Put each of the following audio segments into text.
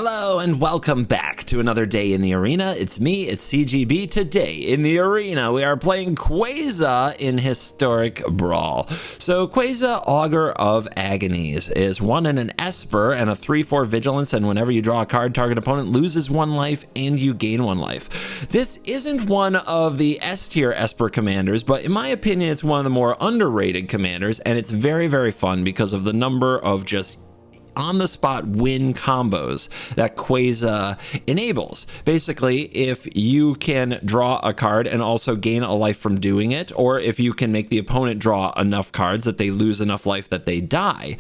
Hello and welcome back to another day in the arena. It's me, it's CGB. Today in the arena, we are playing Queza in Historic Brawl. So Queza, Augur of Agonies, is 1 in an Esper and a 3/4 Vigilance, and whenever you draw a card, target opponent loses 1 life and you gain 1 life. This isn't one of the S tier Esper commanders, but in my opinion, it's one of the more underrated commanders, and it's very, very fun because of the number of just on-the-spot win combos that Queza enables. Basically, if you can draw a card and also gain a life from doing it, or if you can make the opponent draw enough cards that they lose enough life that they die,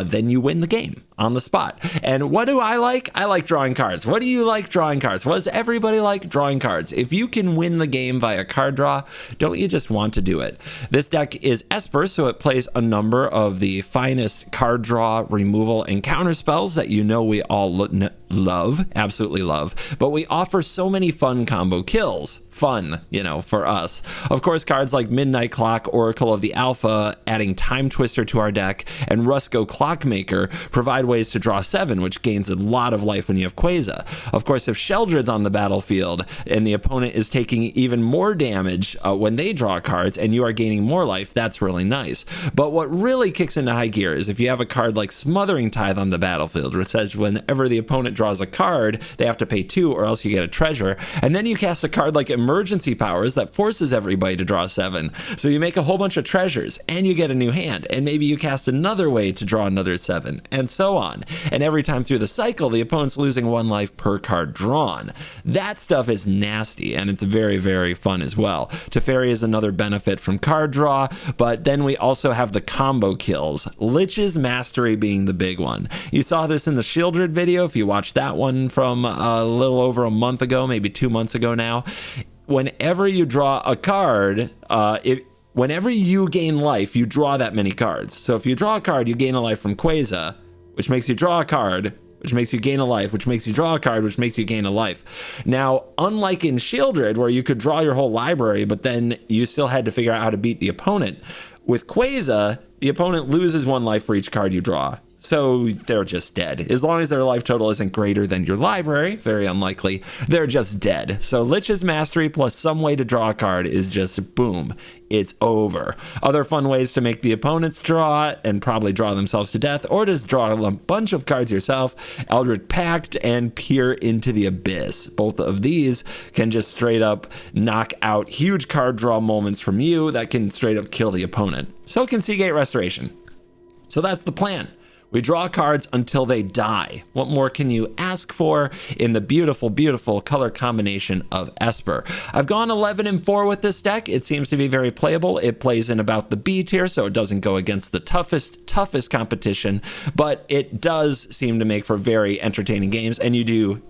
then you win the game on the spot. And what do I like? I like drawing cards. What do you like? Drawing cards. What does everybody like? Drawing cards. If you can win the game via card draw, don't you just want to do it? This deck is Esper, so it plays a number of the finest card draw, removal, and counter spells that you know we all love, absolutely love, but we offer so many fun combo kills. Fun, you know, for us. Of course, cards like Midnight Clock, Oracle of the Alpha, adding Time Twister to our deck, and Rusko Clockmaker provide ways to draw 7, which gains a lot of life when you have Queza. Of course, if Sheldred's on the battlefield and the opponent is taking even more damage when they draw cards and you are gaining more life, that's really nice. But what really kicks into high gear is if you have a card like Smothering Tithe on the battlefield, which says whenever the opponent draws a card, they have to pay 2 or else you get a treasure, and then you cast a card like Emergency Powers that forces everybody to draw 7. So you make a whole bunch of treasures and you get a new hand, and maybe you cast another way to draw another 7, and so on. And every time through the cycle, the opponent's losing 1 life per card drawn. That stuff is nasty, and it's very, very fun as well. Teferi is another benefit from card draw, but then we also have the combo kills, Lich's Mastery being the big one. You saw this in the Sheldred video if you watched that one from a little over a month ago, maybe 2 months ago now. Whenever you draw a card, whenever you gain life, you draw that many cards. So if you draw a card, you gain a life from Queza, which makes you draw a card, which makes you gain a life, which makes you draw a card, which makes you gain a life. Now, unlike in Sheldred, where you could draw your whole library, but then you still had to figure out how to beat the opponent, with Queza, the opponent loses 1 life for each card you draw. So they're just dead. As long as their life total isn't greater than your library, very unlikely, they're just dead. So Lich's Mastery plus some way to draw a card is just boom, it's over. Other fun ways to make the opponents draw and probably draw themselves to death, or just draw a bunch of cards yourself, Eldritch Pact and Peer into the Abyss. Both of these can just straight up knock out huge card draw moments from you that can straight up kill the opponent. So can Seagate Restoration. So that's the plan. We draw cards until they die. What more can you ask for in the beautiful, beautiful color combination of Esper? I've gone 11-4 with this deck. It seems to be very playable. It plays in about the B tier, so it doesn't go against the toughest competition, but it does seem to make for very entertaining games, and you do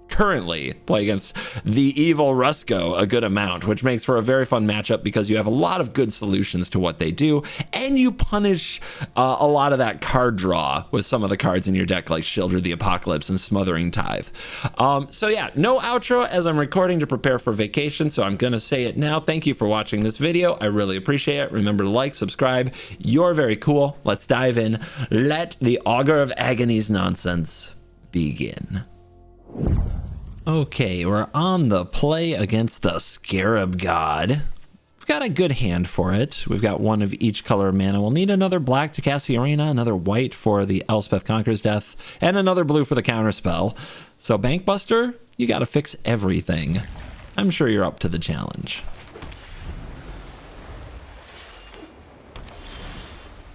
currently play against the evil Rusko a good amount, which makes for a very fun matchup because you have a lot of good solutions to what they do, and you punish a lot of that card draw with some of the cards in your deck like Sheldred the Apocalypse and Smothering Tithe. So yeah, no outro as I'm recording to prepare for vacation, so I'm gonna say it now. Thank you for watching this video. I really appreciate it. Remember to like, subscribe. You're very cool. Let's dive in. Let the Augur of Agonies nonsense begin. Okay, we're on the play against the Scarab God. We've got a good hand for it. We've got 1 of each color of mana. We'll need another black to cast the arena, another white for the Elspeth Conquers Death, and another blue for the counterspell. So Bankbuster, you gotta fix everything. I'm sure you're up to the challenge.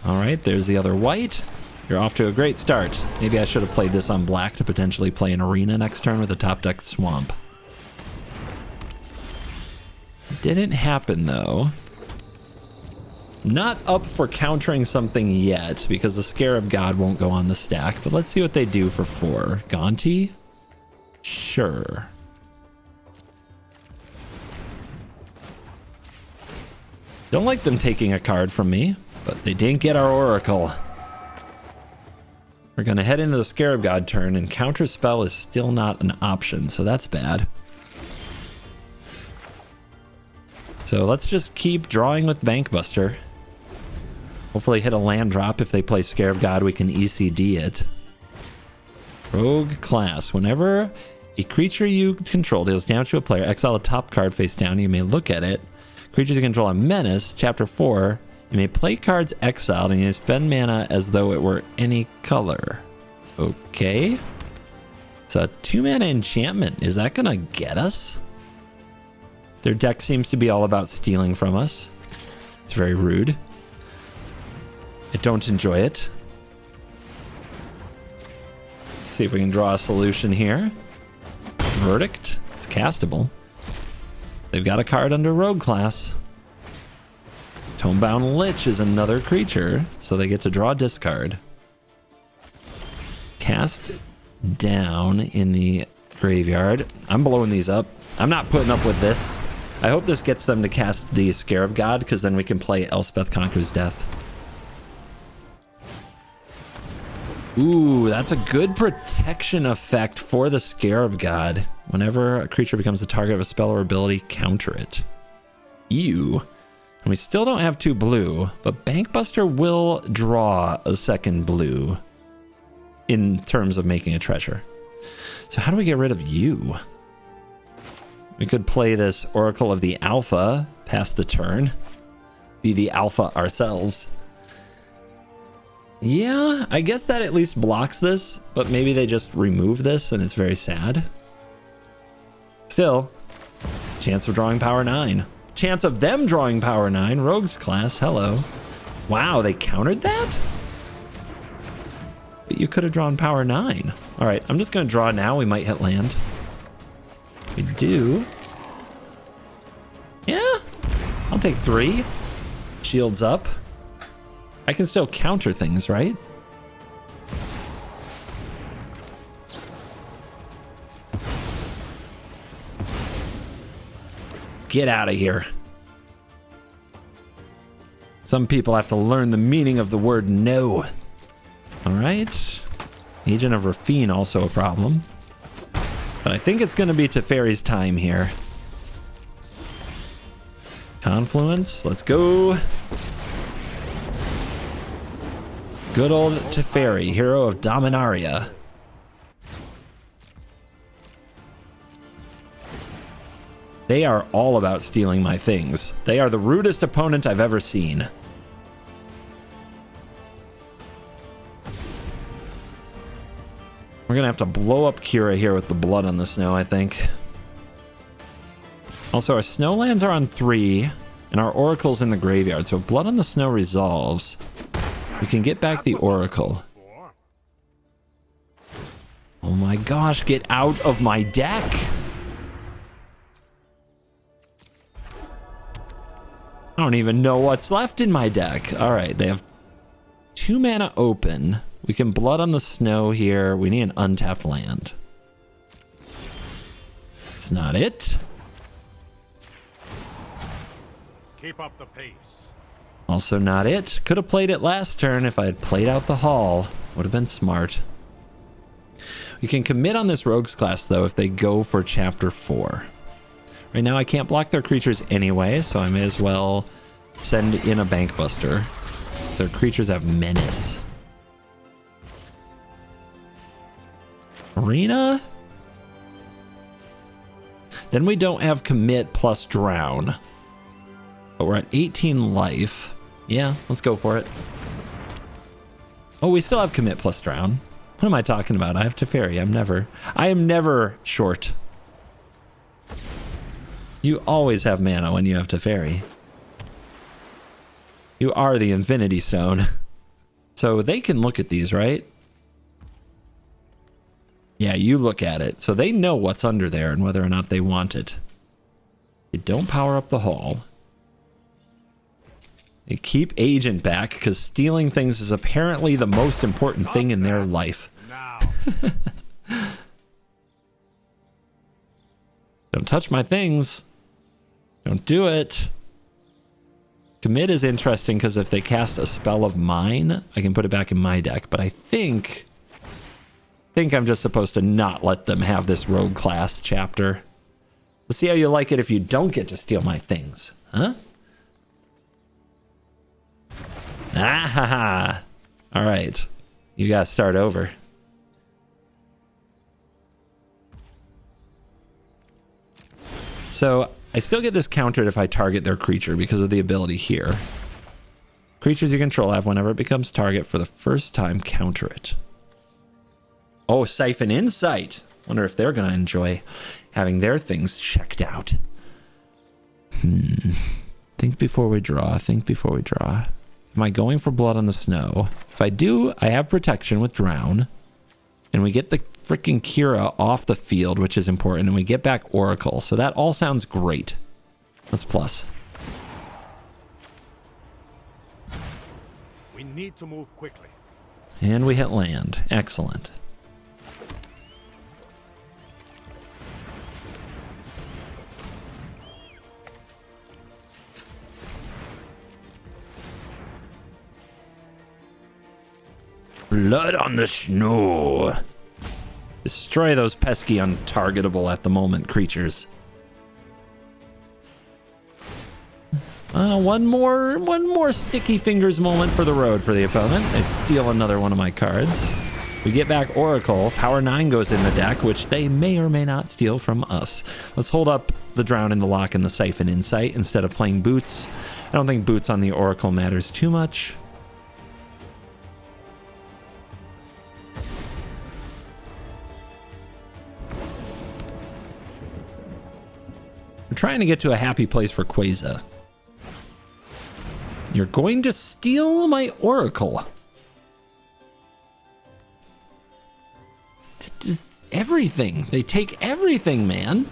All right, there's the other white. You're off to a great start. Maybe I should have played this on black to potentially play an arena next turn with a top deck swamp. Didn't happen though. Not up for countering something yet because the Scarab God won't go on the stack, but let's see what they do for 4. Gonti? Sure. Don't like them taking a card from me, but they didn't get our Oracle. We're going to head into the Scarab God turn, and Counterspell is still not an option, so that's bad. So let's just keep drawing with Bankbuster. Hopefully hit a land drop. If they play Scarab God, we can ECD it. Rogue class. Whenever a creature you control deals damage to a player, exile the top card face down. You may look at it. Creatures you control a menace. Chapter 4. You may play cards exiled and you may spend mana as though it were any color. Okay. It's a 2-mana enchantment. Is that gonna get us? Their deck seems to be all about stealing from us. It's very rude. I don't enjoy it. Let's see if we can draw a solution here. Verdict. It's castable. They've got a card under Rogue class. Tomebound Lich is another creature, so they get to draw a discard. Cast down in the graveyard. I'm blowing these up. I'm not putting up with this. I hope this gets them to cast the Scarab God, because then we can play Elspeth Conquers Death. Ooh, that's a good protection effect for the Scarab God. Whenever a creature becomes the target of a spell or ability, counter it. Ew. And we still don't have 2 blue, but Bankbuster will draw a second blue in terms of making a treasure. So how do we get rid of you? We could play this Oracle of the Alpha past the turn. Be the Alpha ourselves. Yeah, I guess that at least blocks this, but maybe they just remove this and it's very sad. Still, chance of drawing power 9. Chance of them drawing power 9. Rogues class, hello. Wow, they countered that? But you could have drawn power 9. All right, I'm just going to draw now. We might hit land. We do. Yeah, I'll take 3. Shields up. I can still counter things, right? Get out of here. Some people have to learn the meaning of the word no. All right. Agent of Rafine, also a problem. But I think it's going to be Teferi's time here. Confluence, let's go. Good old Teferi, hero of Dominaria. They are all about stealing my things. They are the rudest opponent I've ever seen. We're gonna have to blow up Kira here with the blood on the snow, I think. Also, our snowlands are on 3, and our oracle's in the graveyard. So if blood on the snow resolves, we can get back the oracle. Oh my gosh, get out of my deck! I don't even know what's left in my deck. All right, they have 2 mana open. We can blood on the snow here. We need an untapped land. It's not it. Keep up the pace. Also not it. Could have played it last turn if I had played out the hall. Would have been smart. We can commit on this rogues class though if they go for chapter 4. Right now I can't block their creatures anyway, so I may as well send in a Bankbuster. Their creatures have menace. Arena? Then we don't have commit plus drown. But we're at 18 life. Yeah, let's go for it. Oh, we still have commit plus drown. What am I talking about? I have Teferi. I am never short. You always have mana when you have Teferi. You are the Infinity Stone. So they can look at these, right? Yeah, you look at it. So they know what's under there and whether or not they want it. They don't power up the hall. They keep Agent back because stealing things is apparently the most important thing in their life. Don't touch my things. Don't do it. Commit is interesting because if they cast a spell of mine, I can put it back in my deck. But I think I'm just supposed to not let them have this rogue class chapter. Let's see how you like it if you don't get to steal my things. Huh? Ah ha ha. All right. You gotta start over. So I still get this countered if I target their creature because of the ability here. Creatures you control have, whenever it becomes target for the first time, counter it. Oh, Siphon Insight. Wonder if they're going to enjoy having their things checked out. Think before we draw. Think before we draw. Am I going for Blood on the Snow? If I do, I have protection with Drown. And we get the freaking Kira off the field, which is important. And we get back Oracle. So that all sounds great. That's plus. We need to move quickly. And we hit land. Excellent. Blood on the Snow. Destroy those pesky untargetable at the moment creatures. One more sticky fingers moment for the road for the opponent. They steal another one of my cards. We get back Oracle. Power 9 goes in the deck, which they may or may not steal from us. Let's hold up the Drown in the Lock and the Siphon Insight instead of playing Boots. I don't think Boots on the Oracle matters too much. We're trying to get to a happy place for Queza. You're going to steal my Oracle. Just everything. They take everything, man.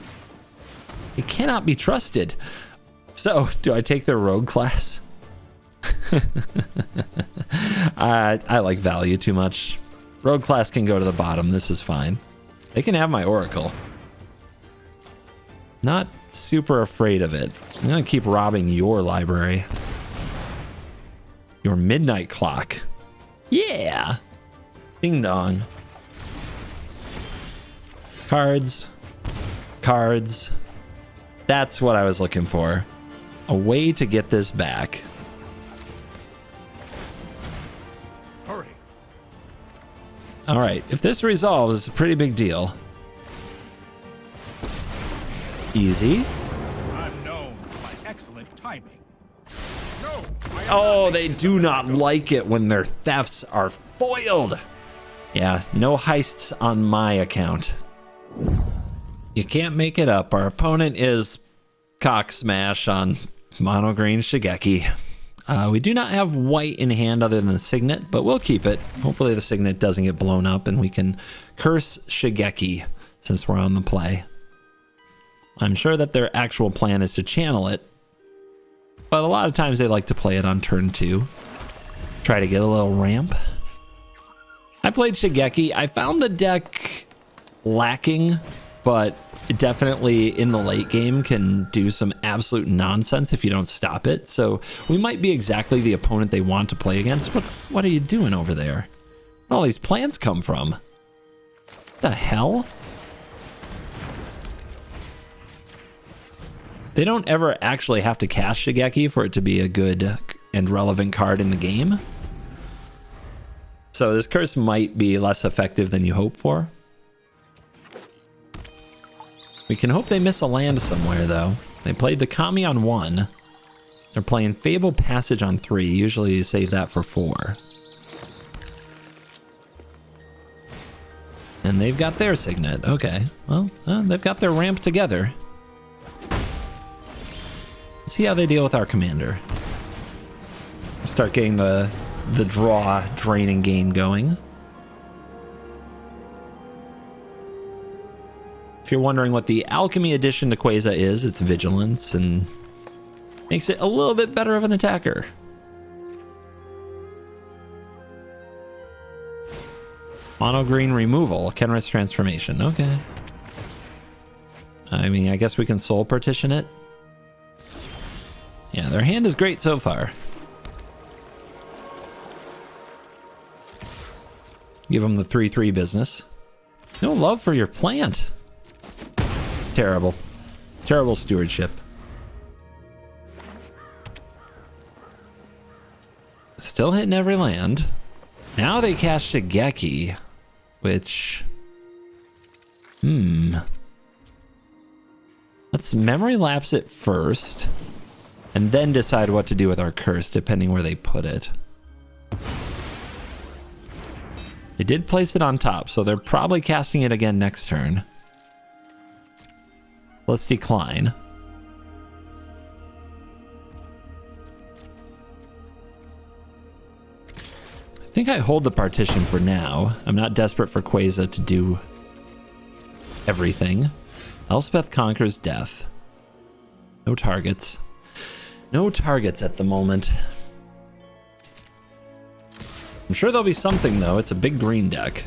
It cannot be trusted. So, do I take their rogue class? I like value too much. Rogue class can go to the bottom. This is fine. They can have my Oracle. Not super afraid of it. I'm going to keep robbing your library. Your midnight clock. Yeah. Ding dong. Cards. Cards. That's what I was looking for. A way to get this back. Hurry. All right. If this resolves, it's a pretty big deal. Easy. I'm known for my excellent timing. No. Oh, they do not like it when their thefts are foiled. Yeah, no heists on my account. You can't make it up. Our opponent is cock smash on mono green Shigeki. We do not have white in hand other than the Signet, but we'll keep it. Hopefully the Signet doesn't get blown up and we can curse Shigeki since we're on the play. I'm sure that their actual plan is to channel it, but a lot of times they like to play it on turn 2. Try to get a little ramp. I played Shigeki. I found the deck lacking, but it definitely in the late game can do some absolute nonsense if you don't stop it. So we might be exactly the opponent they want to play against. What are you doing over there? Where'd all these plants come from? What the hell? They don't ever actually have to cast Shigeki for it to be a good and relevant card in the game. So this curse might be less effective than you hope for. We can hope they miss a land somewhere, though. They played the Kami on 1. They're playing Fable Passage on 3. Usually you save that for 4. And they've got their Signet. Okay. Well, they've got their ramp together. See how they deal with our commander. Start getting the draw, drain, and gain going. If you're wondering what the alchemy addition to Queza is, it's vigilance and makes it a little bit better of an attacker. Mono green removal, Kenrith's transformation. Okay. I mean, I guess we can soul partition it. Yeah, their hand is great so far. Give them the 3/3 business. No love for your plant. Terrible. Terrible stewardship. Still hitting every land. Now they cast Shigeki, which... Let's let's memory lapse it first and then decide what to do with our curse, depending where they put it. They did place it on top, so they're probably casting it again next turn. Let's decline. I think I hold the partition for now. I'm not desperate for Queza to do everything. Elspeth conquers death. No targets. No targets at the moment. I'm sure there'll be something, though. It's a big green deck.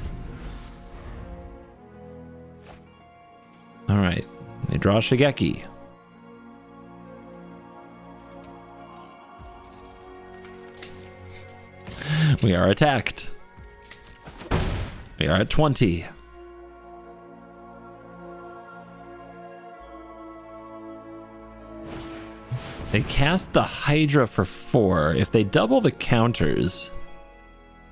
Alright. They draw Shigeki. We are attacked. We are at 20. They cast the Hydra for 4. If they double the counters,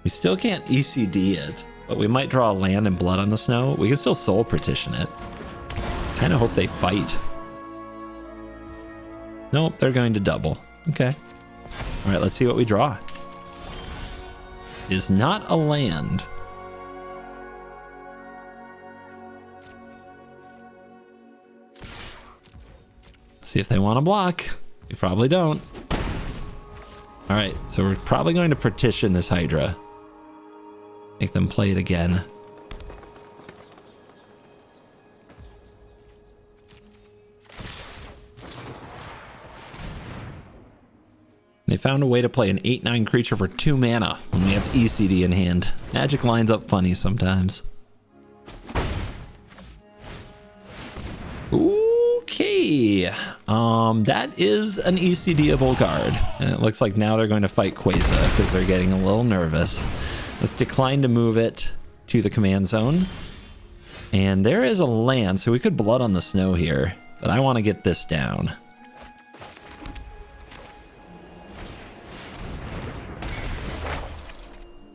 we still can't ECD it, but we might draw a land and blood on the snow. We can still soul partition it. Kind of hope they fight. Nope, they're going to double. Okay. All right, let's see what we draw. It is not a land. See if they want to block. We probably don't. All right, so we're probably going to partition this Hydra. Make them play it again. They found a way to play an 8/9 creature for 2 mana when we have ECD in hand. Magic lines up funny sometimes. Okay. That is an ECD-able card. And it looks like now they're going to fight Queza because they're getting a little nervous. Let's decline to move it to the command zone. And there is a land, so we could blood on the snow here. But I want to get this down.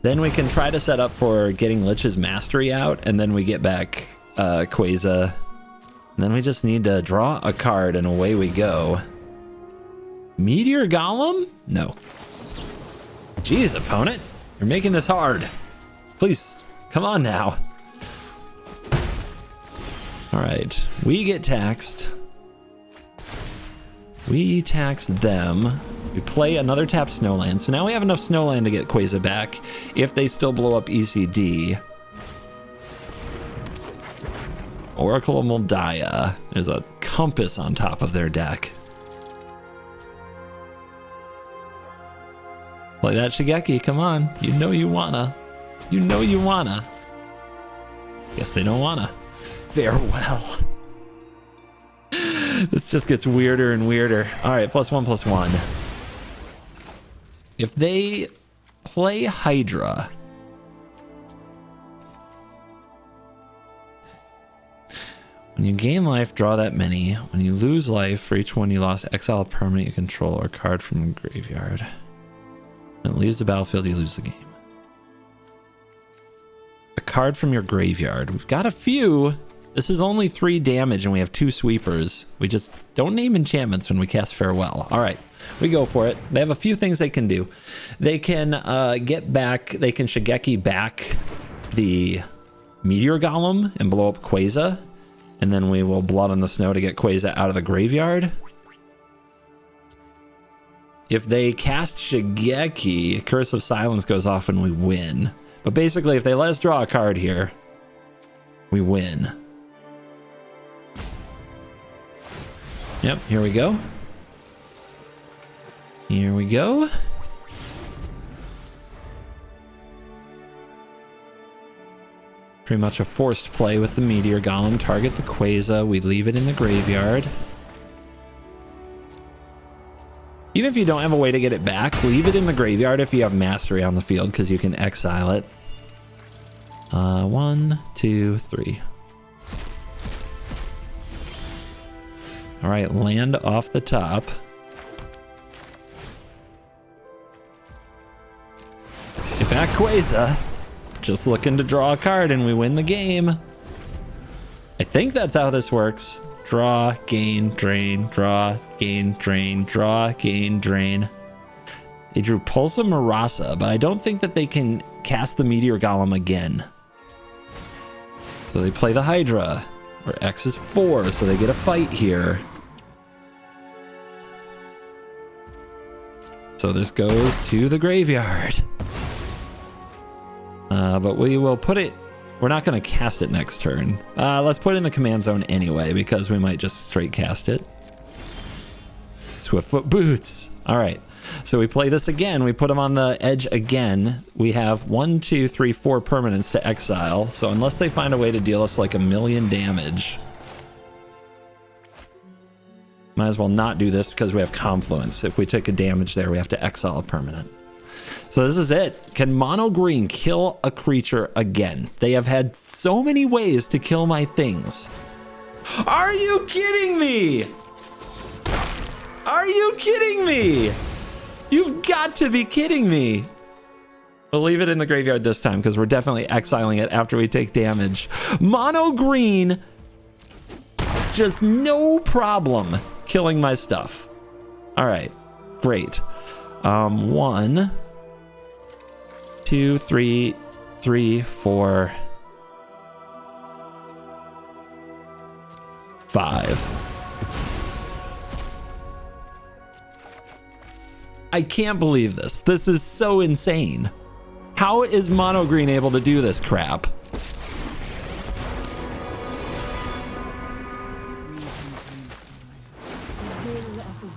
Then we can try to set up for getting Lich's Mastery out, and then we get back Queza. And then we just need to draw a card, and away we go. Meteor Golem? No. Jeez, opponent. You're making this hard. Please, come on now. All right, we get taxed. We tax them. We play another tap Snowland. So now we have enough Snowland to get Queza back if they still blow up ECD. Oracle of Moldiah. There's a compass on top of their deck. Play that Shigeki, come on. You know you wanna. You know you wanna. Guess they don't wanna. Farewell. This just gets weirder and weirder. All right, +1/+1. If they play Hydra, when you gain life, draw that many. When you lose life, for each one you lost, exile a permanent you control or card from the graveyard. When it leaves the battlefield, you lose the game. A card from your graveyard. We've got a few. This is only 3 damage and we have 2 sweepers. We just don't name enchantments when we cast Farewell. All right, we go for it. They have a few things they can do. They can get back, they can Shigeki back the Meteor Golem and blow up Queza. And then we will blood on the snow to get Queza out of the graveyard. If they cast Shigeki, Curse of Silence goes off and we win. But basically, if they let us draw a card here, we win. Yep, here we go. Here we go. Pretty much a forced play with the Meteor Golem. Target the Queza. We leave it in the graveyard. Even if you don't have a way to get it back, leave it in the graveyard if you have Mastery on the field, because you can exile it. 1, 2, 3. All right, land off the top. Get back Queza. Just looking to draw a card and we win the game. I think that's how this works. draw, gain, drain, draw, gain, drain, draw, gain, drain. They drew Pulsa Marasa, but I don't think that they can cast the Meteor Golem again. So they play the Hydra, where X is 4, so they get a fight here. So this goes to the graveyard. But we will put it... We're not going to cast it next turn. Let's put it in the command zone anyway, because we might just straight cast it. Swiftfoot Boots. All right. So we play this again. We put them on the edge again. We have 1, 2, 3, 4 permanents to exile. So unless they find a way to deal us like 1,000,000 damage, might as well not do this because we have Confluence. If we take a damage there, we have to exile a permanent. So this is it. Can mono green kill a creature again? They have had so many ways to kill my things. Are you kidding me? Are you kidding me? You've got to be kidding me. We'll leave it in the graveyard this time because we're definitely exiling it after we take damage. Mono green, just no problem killing my stuff. All right, great. 1, 2, 3, 4, 5. I can't believe this. This is so insane. How is mono green able to do this crap?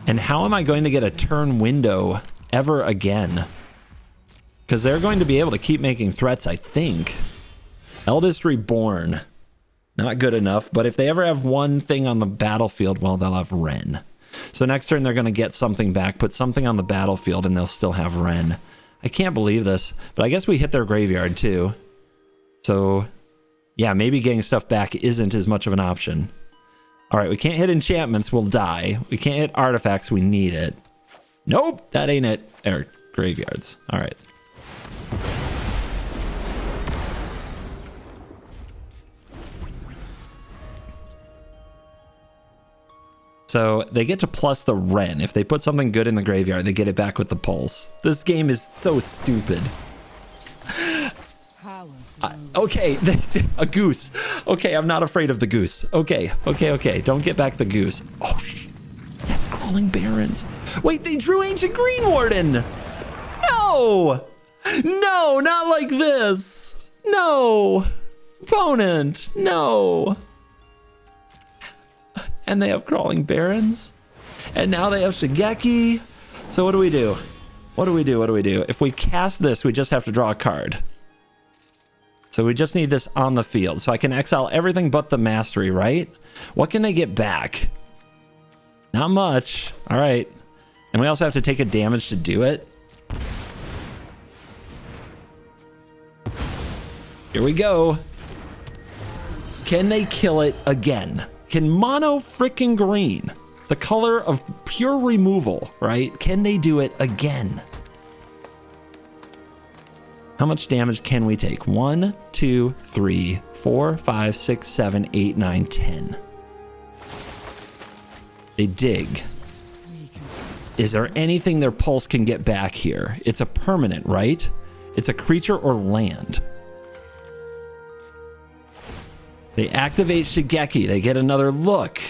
And how am I going to get a turn window ever again? Because they're going to be able to keep making threats, I think. Eldest Reborn. Not good enough, but if they ever have one thing on the battlefield, well, they'll have Ren. So next turn, they're going to get something back, put something on the battlefield, and they'll still have Ren. I can't believe this, but I guess we hit their graveyard too. So, yeah, maybe getting stuff back isn't as much of an option. All right, we can't hit enchantments, we'll die. We can't hit artifacts, we need it. Nope, that ain't it. Or graveyards. All right. So they get to plus the Ren. If they put something good in the graveyard, they get it back with the Pulse. This game is so stupid. Okay, a goose. Okay, I'm not afraid of the goose. Okay. Don't get back the goose. Oh, that's Crawling Barrens. Wait, they drew Ancient Green Warden. No, not like this. No, opponent, no. And they have Crawling Barrens. And now they have Shigeki. So what do we do? What do we do? If we cast this, we just have to draw a card. So we just need this on the field. So I can exile everything but the Mastery, right? What can they get back? Not much. All right. And we also have to take a damage to do it. Here we go. Can they kill it again? Can mono frickin' green, the color of pure removal, right? Can they do it again? How much damage can we take? 1, 2, 3, 4, 5, 6, 7, 8, 9, 10. They dig. Is there anything their Pulse can get back here? It's a permanent, right? It's a creature or land. They activate Shigeki. They get another look.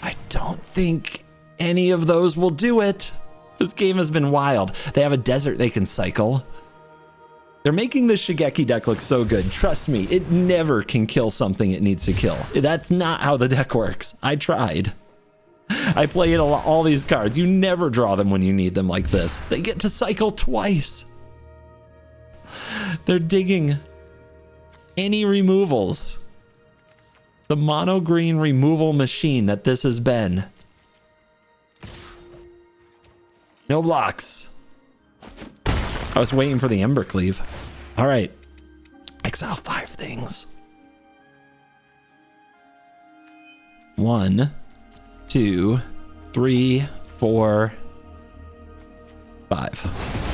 I don't think any of those will do it. This game has been wild. They have a desert they can cycle. They're making the Shigeki deck look so good. Trust me, it never can kill something it needs to kill. That's not how the deck works. I tried. I played all these cards. You never draw them when you need them like this. They get to cycle twice. They're digging any removals. The mono green removal machine that this has been. No blocks. I was waiting for the Embercleave. All right. Exile 5 things. 1, 2, 3, 4, 5.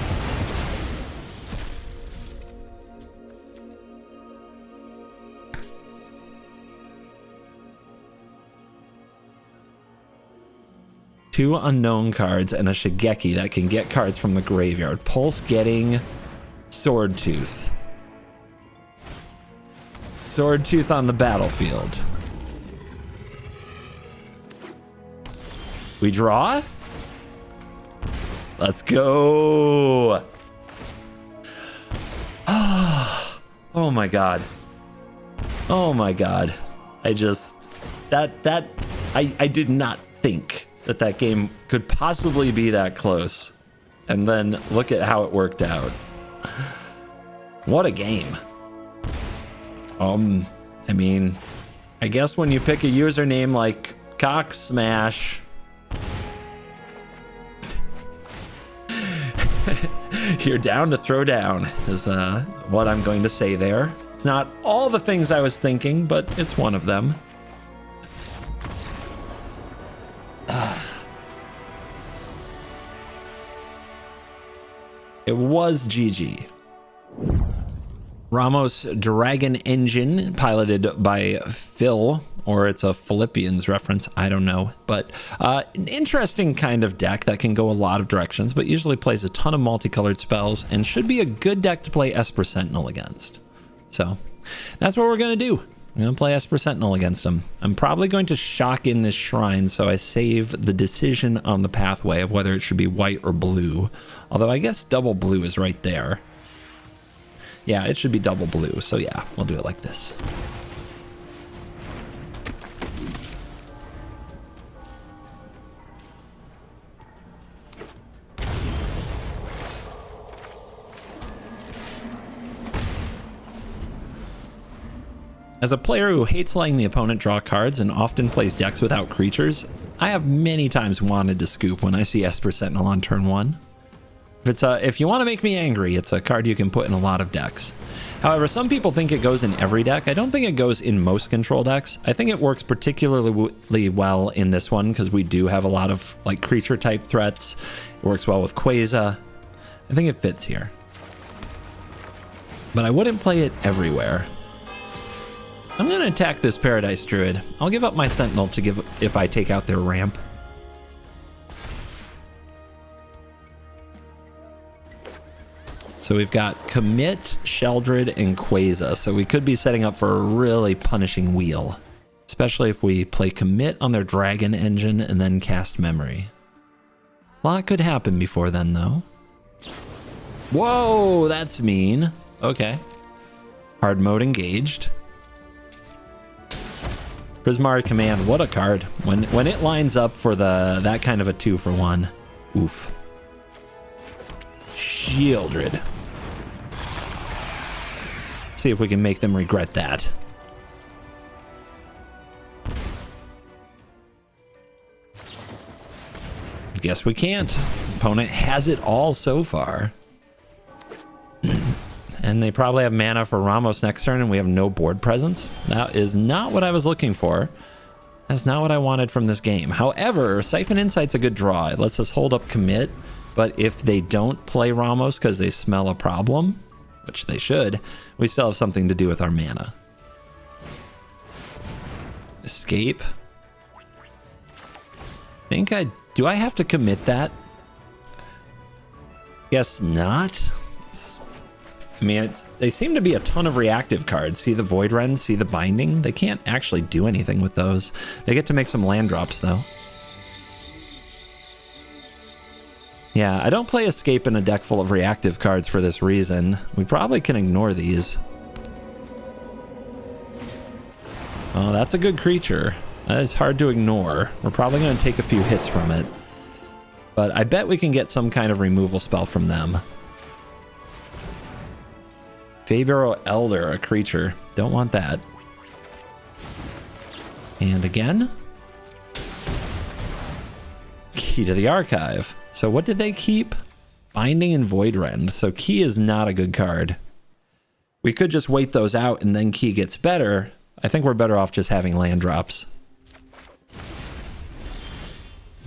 2 unknown cards and a Shigeki that can get cards from the graveyard. Pulse getting Sword Tooth. Sword Tooth on the battlefield. We draw? Let's go. Oh my god. Oh my god. I just I did not think that game could possibly be that close. And then look at how it worked out. What a game. I mean, I guess when you pick a username like Cock Smash, you're down to throw down, is what I'm going to say there. It's not all the things I was thinking, but it's one of them. It was GG. Ramos Dragon Engine, piloted by Phil, or it's a Philippians reference, I don't know. But an interesting kind of deck that can go a lot of directions, but usually plays a ton of multicolored spells and should be a good deck to play Esper Sentinel against. So that's what we're going to do. I'm going to play Esper Sentinel against him. I'm probably going to shock in this shrine, so I save the decision on the pathway of whether it should be white or blue. Although I guess double blue is right there. Yeah, it should be double blue, so yeah, we'll do it like this. As a player who hates letting the opponent draw cards and often plays decks without creatures, I have many times wanted to scoop when I see Esper Sentinel on turn 1. If you want to make me angry, it's a card you can put in a lot of decks. However, some people think it goes in every deck. I don't think it goes in most control decks. I think it works particularly well in this one because we do have a lot of like creature type threats. It works well with Queza. I think it fits here. But I wouldn't play it everywhere. I'm going to attack this Paradise Druid. I'll give up my Sentinel to give if I take out their ramp. So we've got Commit, Sheldred, and Queza. So we could be setting up for a really punishing wheel. Especially if we play Commit on their Dragon Engine and then cast Memory. A lot could happen before then, though. Whoa, that's mean. Okay. Hard mode engaged. Prismari Command, what a card. When it lines up for that kind of a 2-for-1. Oof. Sheldred. See if we can make them regret that. Guess we can't. Opponent has it all so far. And they probably have mana for Ramos next turn, and we have no board presence. That is not what I was looking for. That's not what I wanted from this game. However, Siphon Insight's a good draw. It lets us hold up Commit, but if they don't play Ramos because they smell a problem, which they should, we still have something to do with our mana. Escape. Do I have to commit that? Guess not. I mean, they seem to be a ton of reactive cards. See the Void Rend, see the Binding? They can't actually do anything with those. They get to make some land drops, though. Yeah, I don't play Escape in a deck full of reactive cards for this reason. We probably can ignore these. Oh, that's a good creature. That is hard to ignore. We're probably going to take a few hits from it. But I bet we can get some kind of removal spell from them. Fabro Elder, a creature. Don't want that. And again. Key to the Archive. So what did they keep? Binding and Void Rend. So Key is not a good card. We could just wait those out and then Key gets better. I think we're better off just having land drops.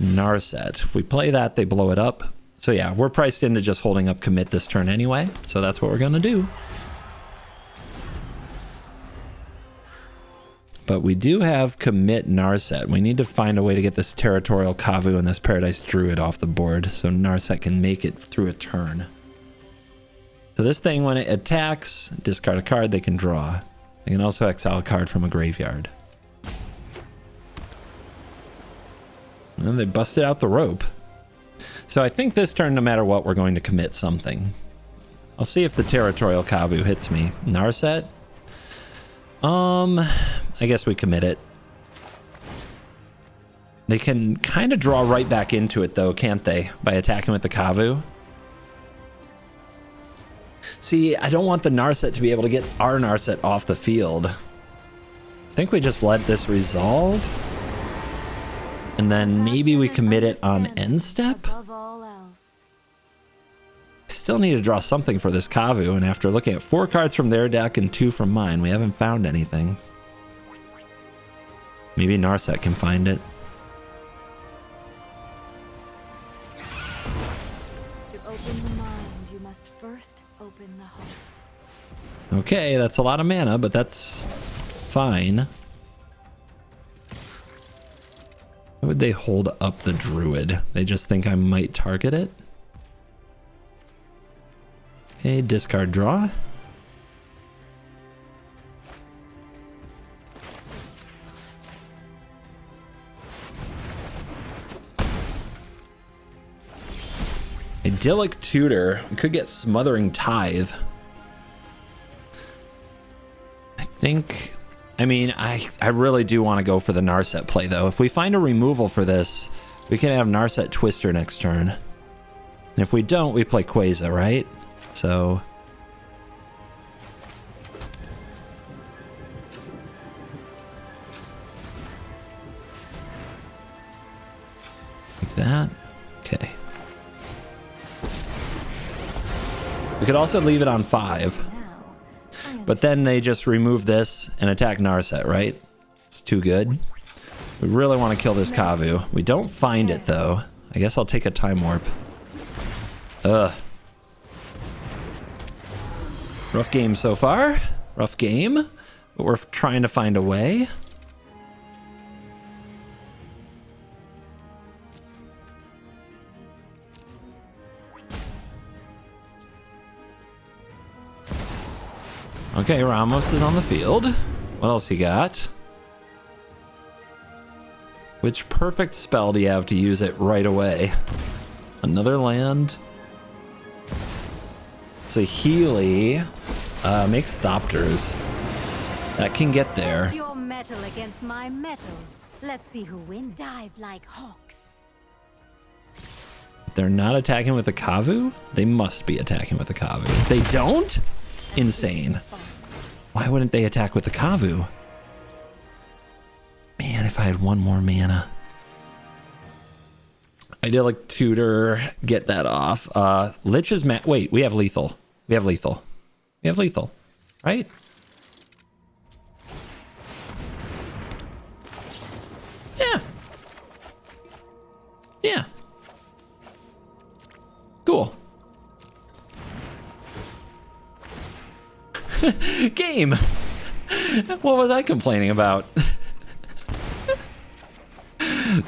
Narset. If we play that, they blow it up. So yeah, we're priced into just holding up Commit this turn anyway. So that's what we're going to do. But we do have commit Narset. We need to find a way to get this Territorial Kavu and this Paradise Druid off the board so Narset can make it through a turn. So this thing, when it attacks, discard a card, they can draw. They can also exile a card from a graveyard. And they busted out the rope. So I think this turn, no matter what, we're going to commit something. I'll see if the Territorial Kavu hits me. Narset? I guess we commit it. They can kind of draw right back into it, though, can't they? By attacking with the Kavu. See, I don't want the Narset to be able to get our Narset off the field. I think we just let this resolve. And then maybe we commit it on end step. Still need to draw something for this Kavu, and after looking at 4 cards from their deck and 2 from mine, we haven't found anything. Maybe Narset can find it. To open the mind, you must first open the heart. Okay, that's a lot of mana, but that's fine. Why would they hold up the Druid? They just think I might target it? Okay, discard draw. Idyllic Tutor. We could get Smothering Tithe. I mean, I really do want to go for the Narset play, though. If we find a removal for this, we can have Narset Twister next turn. And if we don't, we play Queza, right? So... like that. Okay. We could also leave it on 5. But then they just remove this and attack Narset, right? It's too good. We really want to kill this Kavu. We don't find it, though. I guess I'll take a Time Warp. Ugh. Rough game so far. Rough game. But we're trying to find a way. Okay, Ramos is on the field. What else he got? Which perfect spell do you have to use it right away? Another land. It's a Healy. Makes Thopters. That can get there. Put your metal against my metal. Let's see who wins. Dive like hawks. They're not attacking with a Kavu? They must be attacking with a Kavu. They don't? Insane. Why wouldn't they attack with the Kavu? Man, if I had one more mana. Idyllic Tutor, get that off. Lich is wait, we have lethal. We have lethal. We have lethal, right? Yeah. Yeah. Cool. Game. What was I complaining about?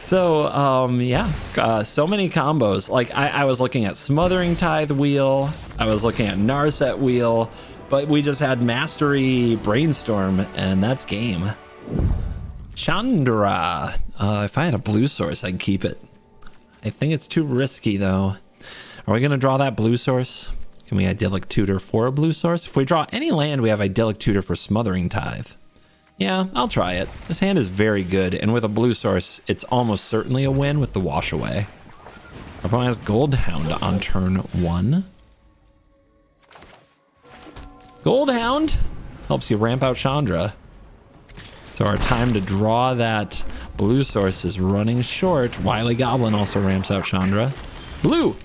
So, yeah, so many combos. Like, I was looking at Smothering Tithe wheel, I was looking at Narset wheel, but we just had Mastery Brainstorm, and that's game. Chandra. If I had a blue source, I'd keep it. I think it's too risky, though. Are we going to draw that blue source? Can we Idyllic Tutor for a blue source? If we draw any land, we have Idyllic Tutor for Smothering Tithe. Yeah, I'll try it. This hand is very good, and with a blue source, it's almost certainly a win with the wash away. Our opponent has Gold Hound on turn 1. Gold Hound helps you ramp out Chandra. So our time to draw that blue source is running short. Wily Goblin also ramps out Chandra. Blue!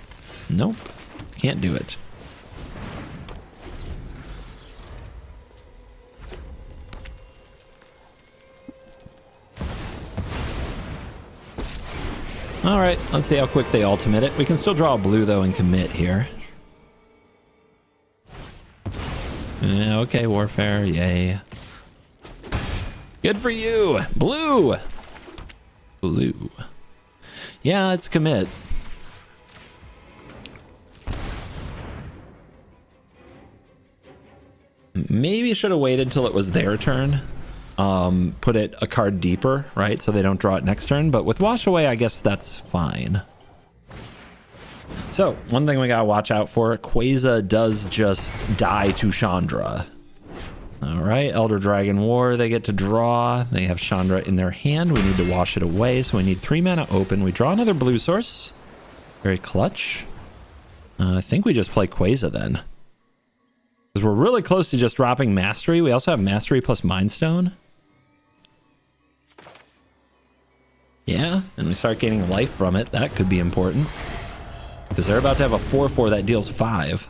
Nope. Can't do it. Alright, let's see how quick they ultimate it. We can still draw a blue, though, and commit here. Yeah, okay, Warfare, yay. Good for you. Blue. Blue. Yeah, it's commit. Maybe should have waited till it was their turn. Put it a card deeper, right? So they don't draw it next turn. But with Wash Away, I guess that's fine. So, one thing we gotta watch out for, Queza does just die to Chandra. Alright, Elder Dragon War, they get to draw. They have Chandra in their hand. We need to wash it away, so we need 3 mana open. We draw another blue source. Very clutch. I think we just play Queza then. Because we're really close to just dropping Mastery. We also have Mastery plus Mind Stone. Yeah, and we start gaining life from it. That could be important. Because they're about to have a 4/4 that deals 5.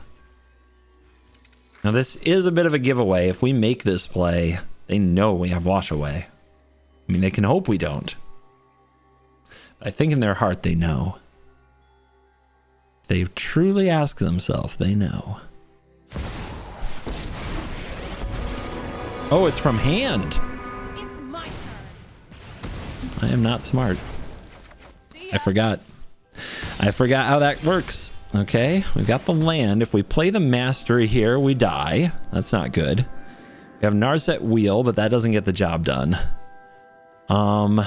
Now this is a bit of a giveaway. If we make this play, they know we have Wash Away. I mean, they can hope we don't. I think in their heart they know. If they truly ask themselves, they know. Oh, it's from hand. It's my turn. I am not smart. I forgot. I forgot how that works. Okay, we've got the land. If we play the Mastery here, we die. That's not good. We have Narset Wheel, but that doesn't get the job done. How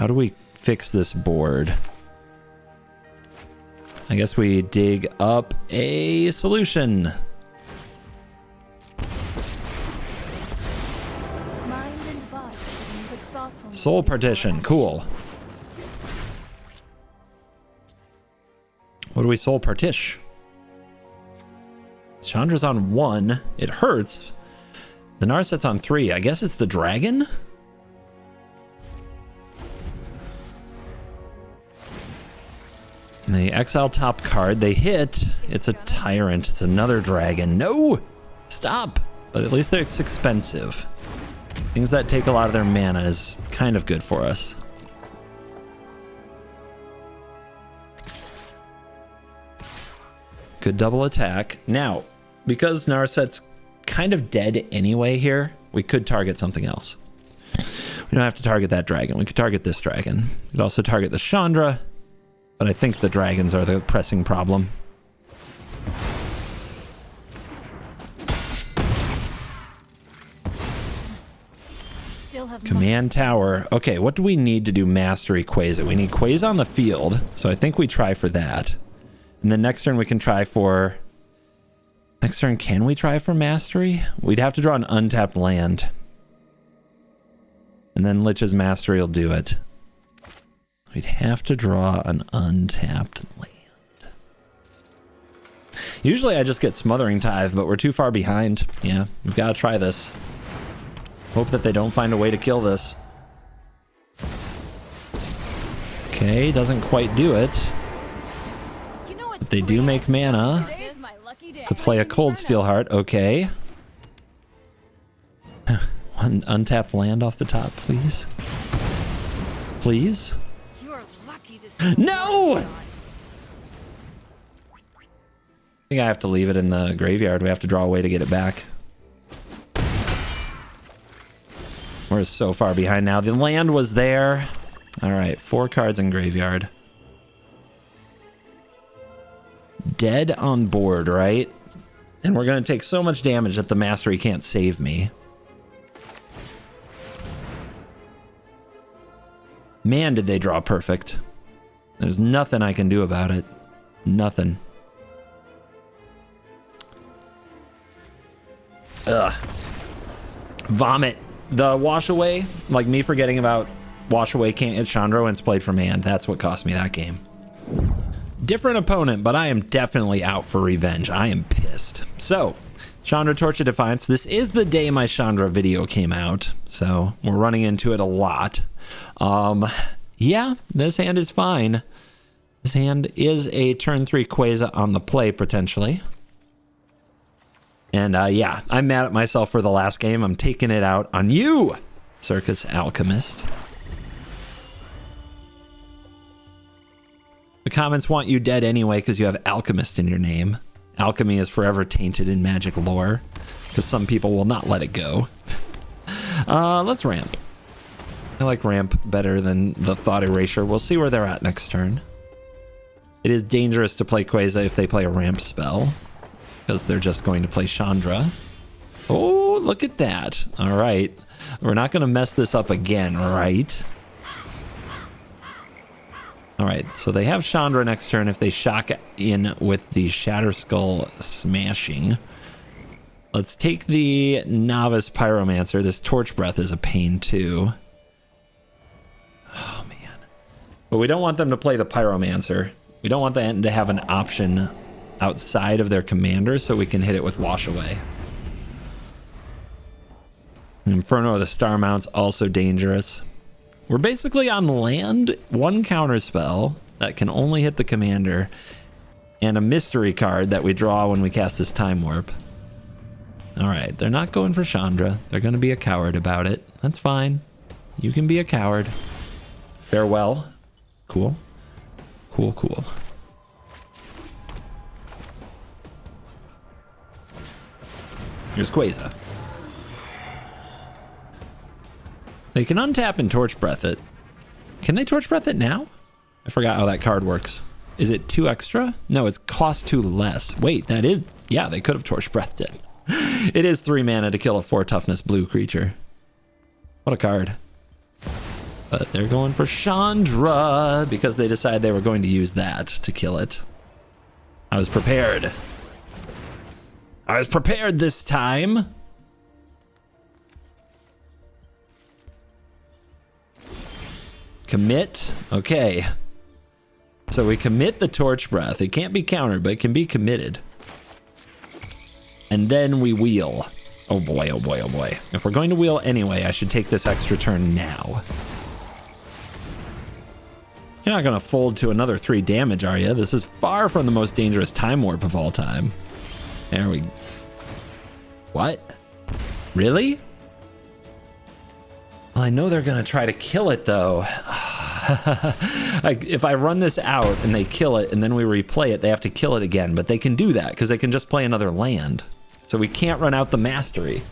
do we fix this board? I guess we dig up a solution. Mind and body with thoughtfulness. Soul Partition, cool. What do we soul partition? Chandra's on 1. It hurts. The Narset's on 3. I guess it's the dragon? And they exile top card. They hit. It's a tyrant. It's another dragon. No! Stop! But at least it's expensive. Things that take a lot of their mana is kind of good for us. Good double attack. Now, because Narset's kind of dead anyway here, we could target something else. We don't have to target that dragon. We could target this dragon. We could also target the Chandra, but I think the dragons are the pressing problem. Still have Command Tower. Okay, what do we need to do Mastery Queza? We need Queza on the field, so I think we try for that. And then next turn we can try for... Next turn, can we try for Mastery? We'd have to draw an untapped land. And then Lich's Mastery will do it. We'd have to draw an untapped land. Usually I just get Smothering Tithe, but we're too far behind. Yeah, we've got to try this. Hope that they don't find a way to kill this. Okay, doesn't quite do it. But they do make mana to play a Cold Steel Heart. Okay. One untapped land off the top, please. Please? You're lucky this No! I think I have to leave it in the graveyard. We have to draw a way to get it back. We're so far behind now. The land was there. All right, 4 cards in graveyard. Dead on board, right? And we're going to take so much damage that the Mastery can't save me. Man, did they draw perfect. There's nothing I can do about it. Nothing. Ugh. Vomit. The Wash Away, like me forgetting about Wash Away can't hit Chandra when it's played from hand. That's what cost me that game. Different opponent, but I am definitely out for revenge. I am pissed. So, Chandra Torch of Defiance. This is the day my Chandra video came out, so we're running into it a lot. Yeah, this hand is fine. This hand is a turn 3 Queza on the play, potentially. And yeah, I'm mad at myself for the last game. I'm taking it out on you, Circus Alchemist. The comments want you dead anyway because you have Alchemist in your name. Alchemy is forever tainted in Magic lore because some people will not let it go. Let's ramp. I like ramp better than the thought erasure. We'll see where they're at next turn. It is dangerous to play Queza if they play a ramp spell, because they're just going to play Chandra. Oh, look at that. All right. We're not going to mess this up again, right? All right, so they have Chandra next turn if they shock in with the Shatter Skull smashing. Let's take the Novice Pyromancer. This Torch Breath is a pain too. Oh, man. But we don't want them to play the Pyromancer. We don't want them to have an option outside of their commander so we can hit it with Wash Away. Inferno of the Star Mount's also dangerous. We're basically on land, one counter spell that can only hit the commander, and a mystery card that we draw when we cast this Time Warp. Alright, they're not going for Chandra. They're going to be a coward about it. That's fine. You can be a coward. Farewell. Cool. Cool, cool. Here's Queza. They can untap and Torch Breath it. Can they Torch Breath it now? I forgot how that card works. Is it 2 extra? No, it's cost 2 less. Wait, that is... Yeah, they could have Torch Breathed it. It is 3 mana to kill a 4 toughness blue creature. What a card. But they're going for Chandra because they decided they were going to use that to kill it. I was prepared. I was prepared this time. Commit. Okay. So we commit the Torch Breath. It can't be countered, but it can be committed. And then we wheel. Oh boy, oh boy, oh boy. If we're going to wheel anyway, I should take this extra turn now. You're not going to fold to another 3 damage, are you? This is far from the most dangerous Time Warp of all time. There we... What? Really? Well, I know they're going to try to kill it, though. If I run this out and they kill it and then we replay it, they have to kill it again. But they can do that because they can just play another land. So we can't run out the Mastery.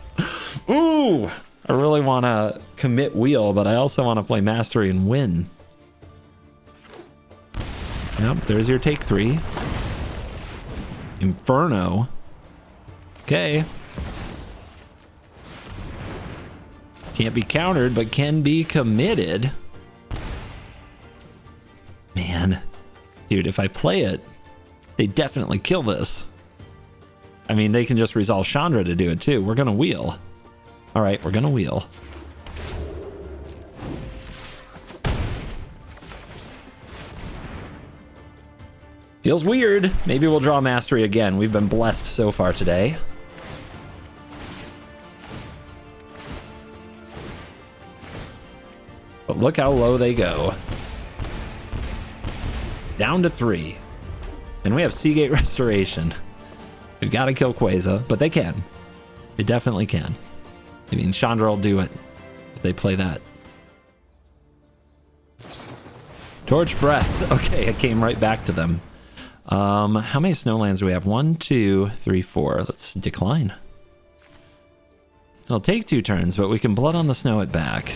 Ooh! I really want to commit wheel, but I also want to play Mastery and win. Yep, there's your take 3. Inferno. Okay. Can't be countered, but can be committed. Man. Dude, if I play it, they definitely kill this. I mean, they can just resolve Chandra to do it too. We're going to wheel. All right, we're going to wheel. Feels weird. Maybe we'll draw Mastery again. We've been blessed so far today. But look how low they go. Down to 3. And we have Seagate Restoration. We've got to kill Queza, but they can. They definitely can. I mean, Chandra will do it if they play that. Torch Breath. Okay, it came right back to them. How many snowlands do we have? 1, 2, 3, 4. Let's decline. It'll take 2 turns, but we can Blood on the Snow it back.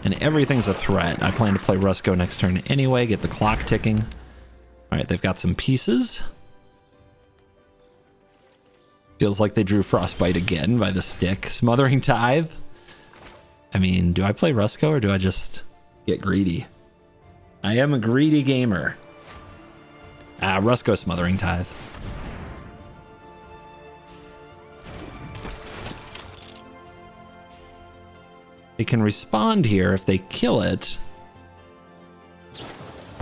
And everything's a threat. I plan to play Rusko next turn anyway, get the clock ticking. All right, they've got some pieces. Feels like they drew Frostbite again by the stick. Smothering Tithe. I mean, do I play Rusko or do I just get greedy? I am a greedy gamer. Rusko Smothering Tithe. They can respond here if they kill it.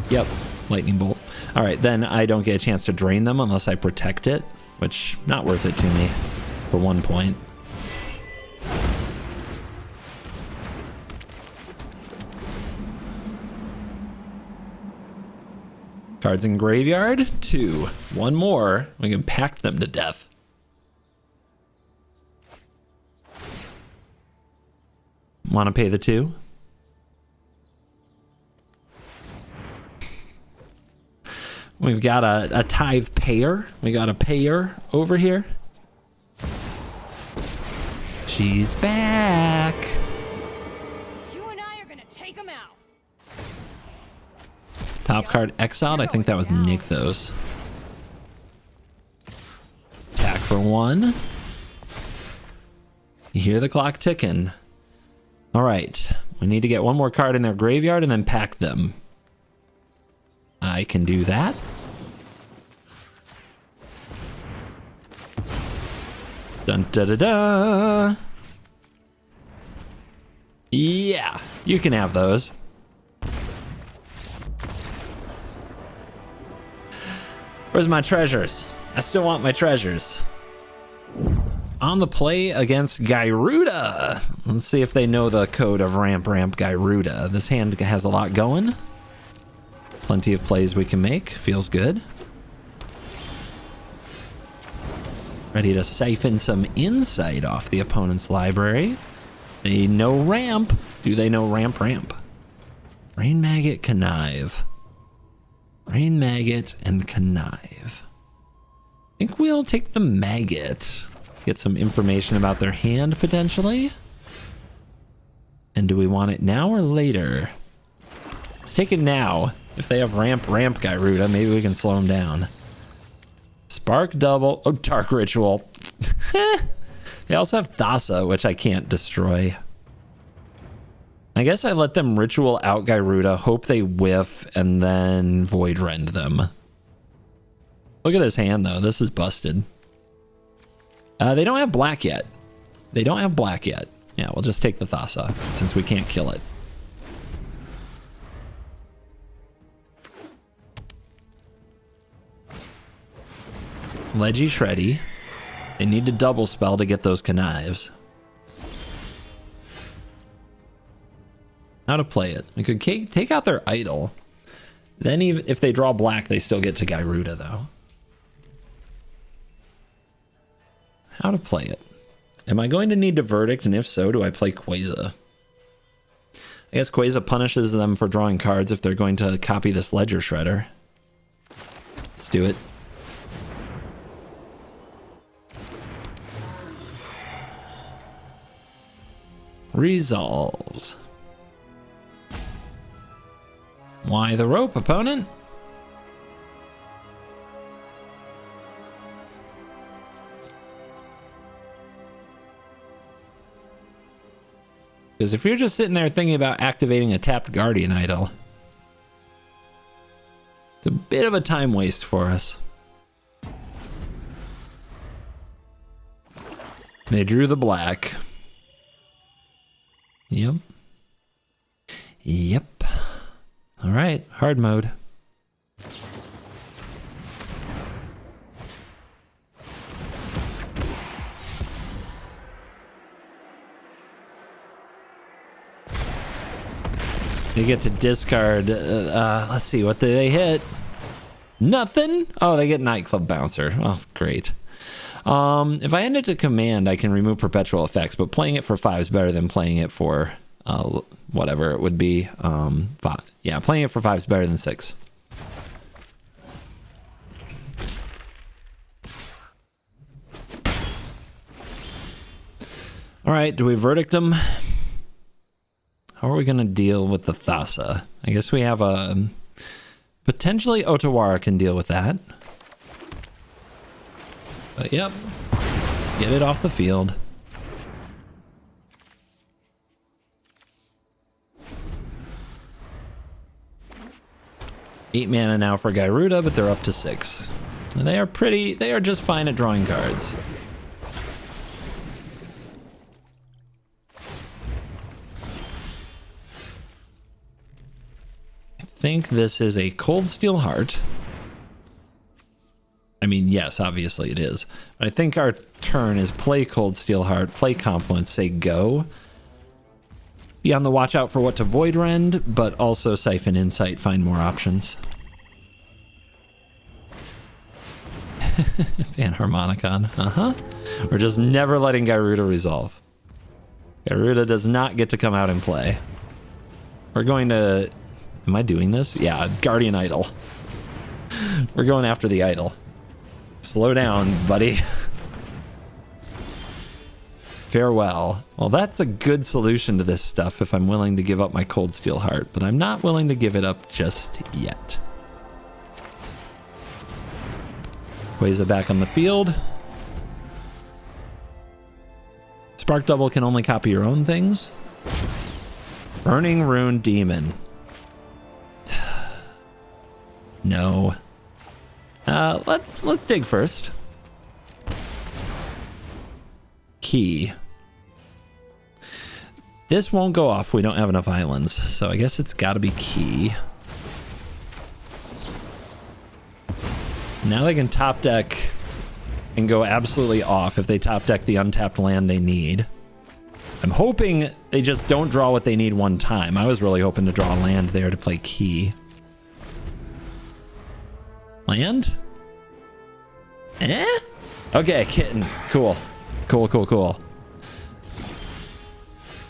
Yep, Lightning Bolt. All right, then I don't get a chance to drain them unless I protect it, which not worth it to me for 1 point. Cards in graveyard, 2. 1 more, we can pack them to death. Want to pay the 2? We've got a tithe payer. We got a payer over here. She's back. Top card exiled. I think that was Nykthos. Attack for 1. You hear the clock ticking. All right. We need to get one more card in their graveyard and then pack them. I can do that. Dun da da da. Yeah, you can have those. Where's my treasures? I still want my treasures. On the play against Gyruda. Let's see if they know the code of ramp Gyruda. This hand has a lot going. Plenty of plays we can make. Feels good. Ready to siphon some insight off the opponent's library. They know ramp. Do they know ramp? Rain Maggot, Connive. Rain Maggot and Connive. I think we'll take the Maggot. Get some information about their hand, potentially. And do we want it now or later? Let's take it now. If they have ramp Gyruda, maybe we can slow them down. Spark double. Oh, Dark Ritual. They also have Thassa, which I can't destroy. I guess I let them ritual out Gyruda, hope they whiff, and then Void Rend them. Look at this hand, though. This is busted. They don't have black yet. Yeah, we'll just take the Thassa, since we can't kill it. Leggy Shreddy. They need to double spell to get those Connives. How to play it. We could take out their idol. Then even if they draw black, they still get to Gyruda, though. How to play it. Am I going to need to verdict? And if so, do I play Queza? I guess Queza punishes them for drawing cards if they're going to copy this Ledger Shredder. Let's do it. Resolves. Why the rope, opponent? Because if you're just sitting there thinking about activating a tapped Guardian Idol, it's a bit of a time waste for us. They drew the black. Yep. All right, hard mode. They get to discard. Let's see, what do they hit? Nothing? Oh, they get Nightclub Bouncer. Oh, great. If I end it to command, I can remove perpetual effects, but playing it for 5 is better than playing it for whatever it would be. 5. Yeah, playing it for 5 is better than 6. All right, do we verdict them? How are we going to deal with the Thassa? I guess we have a... Potentially Otawara can deal with that. But yep, get it off the field. Eight mana now for Gyruda, but they're up to 6. And they are just fine at drawing cards. I think this is a Cold Steel Heart. I mean, yes, obviously it is. But I think our turn is play Cold Steel Heart, play Confluence, say go. Be on the watch out for what to Void Rend, but also Siphon Insight, find more options. Panharmonicon, We're just never letting Gyruda resolve. Gyruda does not get to come out and play. We're going to... Am I doing this? Yeah, Guardian Idol. We're going after the idol. Slow down, buddy. Farewell. Well, that's a good solution to this stuff if I'm willing to give up my Cold Steel Heart, but I'm not willing to give it up just yet. Queza back on the field. Spark Double can only copy your own things. Burning Rune Demon. No. Let's dig first. Key. This won't go off. We don't have enough islands, so I guess it's got to be key. Now they can top deck and go absolutely off if they top deck the untapped land they need. I'm hoping they just don't draw what they need one time. I was really hoping to draw land there to play key. Land? Eh? Okay, kitten. Cool. Cool.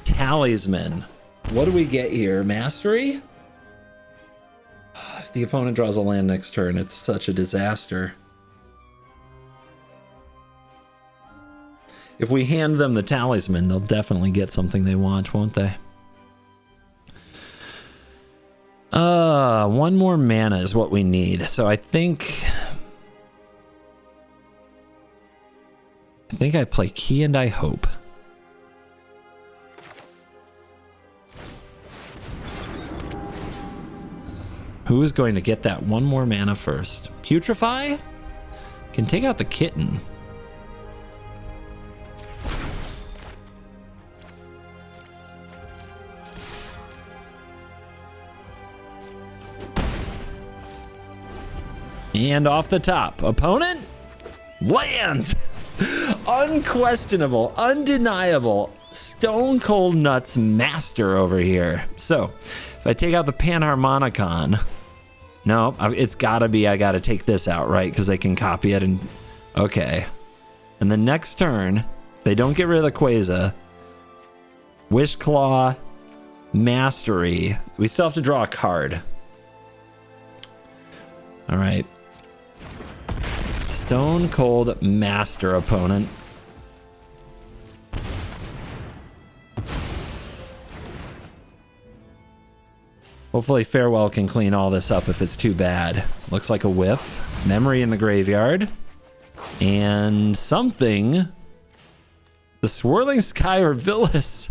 Talisman. What do we get here? Mastery? If the opponent draws a land next turn, it's such a disaster. If we hand them the talisman, they'll definitely get something they want, won't they? One more mana is what we need. So I think I play key and I hope. Who is going to get that one more mana first? Putrefy? Can take out the kitten. And off the top, opponent, land. Unquestionable, undeniable, stone cold nuts master over here. So if I take out the Panharmonicon, no, it's gotta be, I gotta take this out, right? Because they can copy it and, okay. And the next turn, if they don't get rid of the Queza, Wish Claw, Mastery, we still have to draw a card. All right. Stone Cold Master opponent. Hopefully Farewell can clean all this up if it's too bad. Looks like a whiff. Memory in the graveyard. And something. The Swirling Sky or Villas.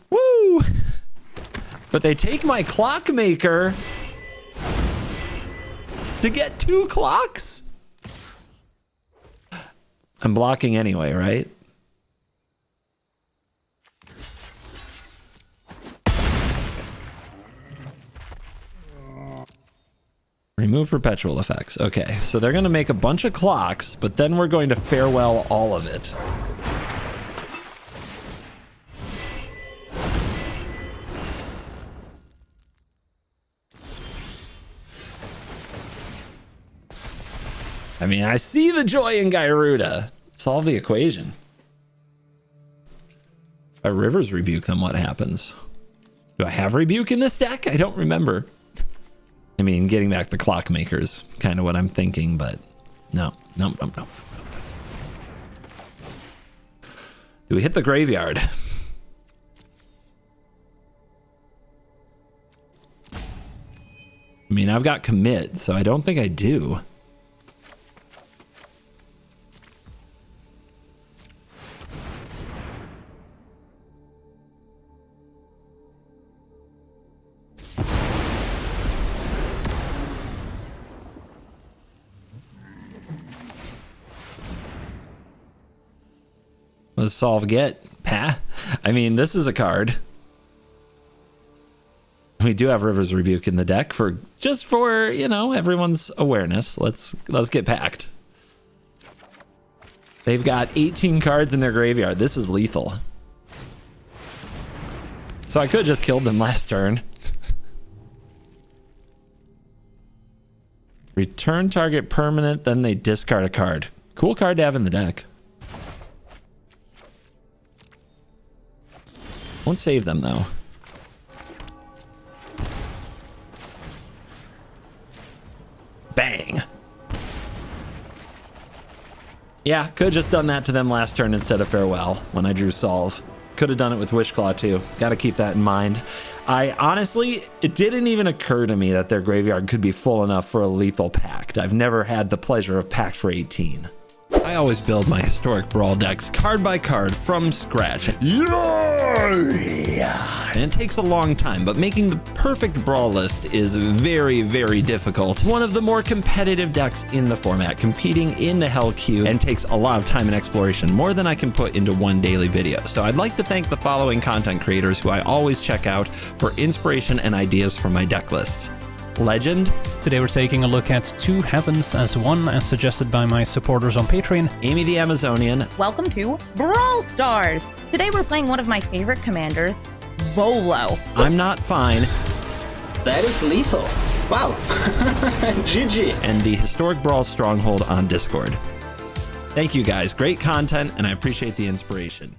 Woo! But they take my Clockmaker to get 2 clocks? I'm blocking anyway, right? Remove perpetual effects. Okay, so they're going to make a bunch of clocks, but then we're going to farewell all of it. I mean, I see the joy in Gyruda. Solve the equation. If I Rivers Rebuke them, what happens? Do I have Rebuke in this deck? I don't remember. I mean, getting back the Clockmaker is kind of what I'm thinking, but no. Do we hit the graveyard? I mean, I've got commit, so I don't think I do. What does solve get? I mean, this is a card. We do have Rivers Rebuke in the deck for just for, you know, everyone's awareness. Let's get packed. They've got 18 cards in their graveyard. This is lethal. So I could have just killed them last turn. Return target permanent, then they discard a card. Cool card to have in the deck. Won't save them though. Bang. Yeah, could have just done that to them last turn instead of farewell when I drew solve. Could have done it with Wishclaw too. Got to keep that in mind. I honestly, it didn't even occur to me that their graveyard could be full enough for a lethal pact. I've never had the pleasure of pact for 18. I always build my historic Brawl decks card by card from scratch. Yeah. And it takes a long time, but making the perfect Brawl list is very, very difficult. One of the more competitive decks in the format, competing in the Hell queue, and takes a lot of time and exploration, more than I can put into one daily video. So I'd like to thank the following content creators who I always check out for inspiration and ideas for my deck lists. Legend. Today we're taking a look at 2 Heavens as one, as suggested by my supporters on Patreon. Amy the Amazonian. Welcome to Brawl Stars. Today we're playing one of my favorite commanders, Volo. I'm Not Fine. That is lethal. Wow. GG. And the Historic Brawl Stronghold on Discord. Thank you guys. Great content, and I appreciate the inspiration.